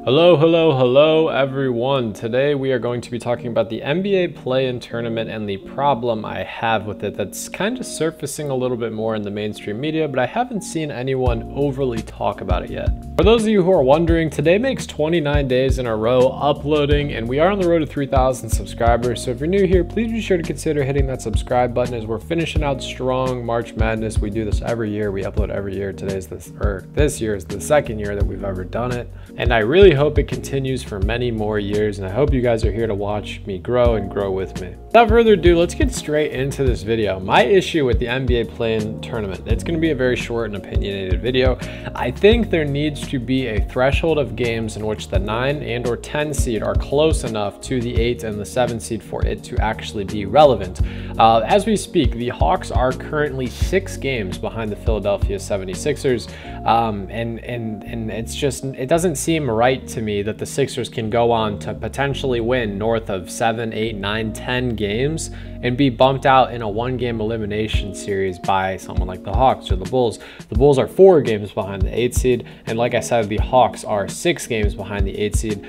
Hello everyone. Today we are going to be talking about the NBA play-in tournament and the problem I have with it that's kind of surfacing a little bit more in the mainstream media, but I haven't seen anyone overly talk about it yet. For those of you who are wondering, today makes 29 days in a row uploading, and we are on the road to 3,000 subscribers. So if you're new here, please be sure to consider hitting that subscribe button as we're finishing out strong March Madness. We do this every year. We upload every year. This year is the second year that we've ever done it, and I really hope it continues for many more years, and I hope you guys are here to watch me grow and grow with me. Without further ado, let's get straight into this video. My issue with the NBA play-in tournament, it's going to be a very short and opinionated video. I think there needs to be a threshold of games in which the 9 and or 10 seed are close enough to the 8 and the 7 seed for it to actually be relevant. As we speak, the Hawks are currently 6 games behind the Philadelphia 76ers, and it's just, it doesn't seem right to me that the Sixers can go on to potentially win north of 7, 8, 9, 10 games and be bumped out in a 1-game elimination series by someone like the Hawks or the Bulls. The Bulls are 4 games behind the 8 seed, and like I said, the Hawks are 6 games behind the 8 seed.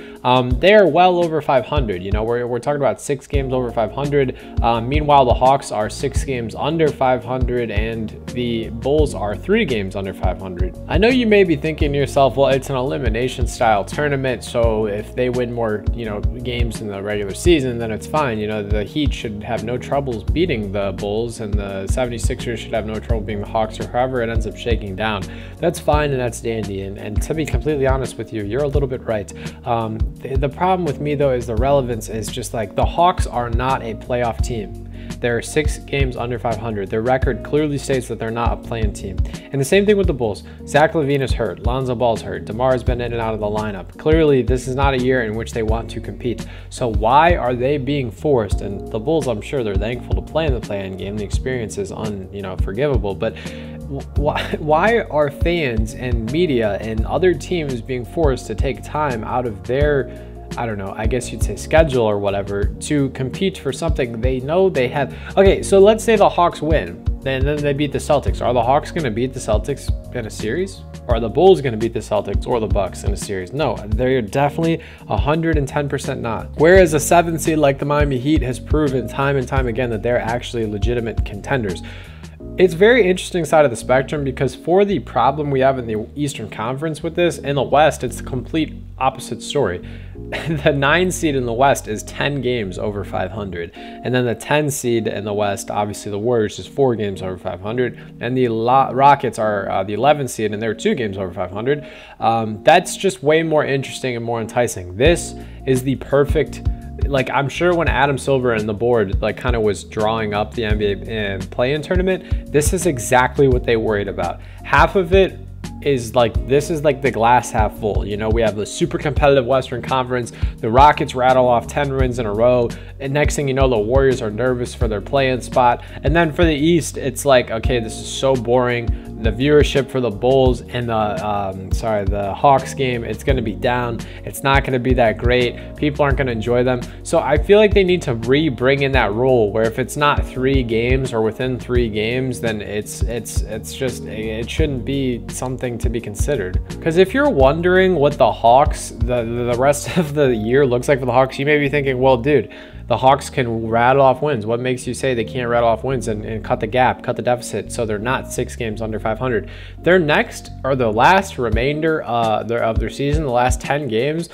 They are well over 500. You know, we're talking about 6 games over 500. Meanwhile, the Hawks are 6 games under 500, and the Bulls are 3 games under 500. I know you may be thinking to yourself, well, it's an elimination style tournament, so if they win more, you know, games in the regular season, then it's fine. You know, the Heat should have no troubles beating the Bulls, and the 76ers should have no trouble beating the Hawks, or however it ends up shaking down. That's fine and that's dandy, and to be completely honest with you, you're a little bit right. The problem with me though is the relevance is just like the Hawks are not a playoff team. They're 6 games under 500. Their record clearly states that they're not a play-in team. And the same thing with the Bulls. Zach LaVine is hurt. Lonzo Ball's hurt. DeMar's been in and out of the lineup. Clearly, this is not a year in which they want to compete. So why are they being forced? And the Bulls, I'm sure they're thankful to play in the play-in game. The experience is forgivable. But why are fans and media and other teams being forced to take time out of their, I don't know, I guess you'd say schedule or whatever, to compete for something they know they have? Okay, so let's say the Hawks win, and then they beat the Celtics. Are the Hawks going to beat the Celtics in a series? Or are the Bulls going to beat the Celtics or the Bucks in a series? No, they're definitely 110% not. Whereas a 7th seed like the Miami Heat has proven time and time again that they're actually legitimate contenders. It's very interesting side of the spectrum, because for the problem we have in the Eastern Conference with this, in the West, it's the complete opposite story. The 9 seed in the West is 10 games over 500. And then the 10 seed in the West, obviously the Warriors, is 4 games over 500. And the Rockets are the 11 seed, and they're 2 games over 500. That's just way more interesting and more enticing. This is the perfect, like, I'm sure when Adam Silver and the board like kind of was drawing up the NBA play-in tournament, this is exactly what they worried about. Half of it is like, this is like the glass half full. You know, we have the super competitive Western Conference. The Rockets rattle off 10 wins in a row, and next thing you know, the Warriors are nervous for their play-in spot. And then for the East, it's like, okay, this is so boring. The viewership for the Bulls and the Hawks game, it's going to be down. It's not going to be that great. People aren't going to enjoy them. So I feel like they need to bring in that rule where if it's not 3 games or within 3 games, then it shouldn't be something to be considered. Because if you're wondering what the Hawks, the rest of the year looks like for the Hawks, you may be thinking, well, dude, the Hawks can rattle off wins. What makes you say they can't rattle off wins and cut the gap, cut the deficit, so they're not 6 games under 500? Their next, or the last remainder of their season, the last 10 games,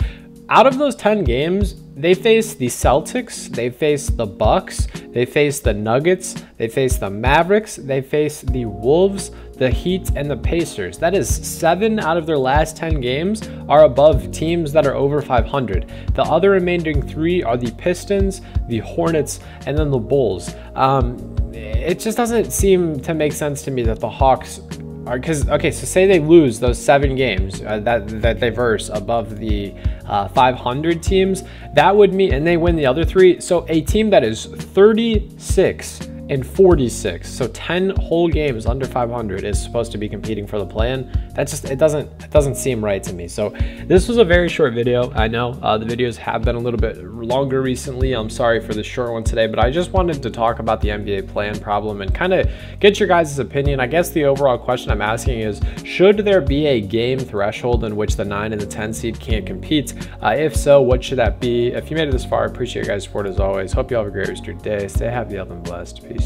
out of those 10 games, they face the Celtics, they face the Bucks, they face the Nuggets, they face the Mavericks, they face the Wolves, the Heat, and the Pacers. That is 7 out of their last 10 games are above teams that are over 500. The other remaining 3 are the Pistons, the Hornets, and then the Bulls. It just doesn't seem to make sense to me that the Hawks are, because, okay, so say they lose those 7 games that they verse above the 500 teams, that would mean, and they win the other 3. So a team that is 36 and 46. So 10 whole games under 500 is supposed to be competing for the play-in. That just, it doesn't seem right to me. So this was a very short video. I know the videos have been a little bit longer recently. I'm sorry for the short one today, but I just wanted to talk about the NBA play-in problem and kind of get your guys' opinion. I guess the overall question I'm asking is, should there be a game threshold in which the 9 and the 10 seed can't compete? If so, what should that be? If you made it this far, I appreciate your guys' support as always. Hope you all have a great rest of your day. Stay happy, healthy, and blessed. Peace.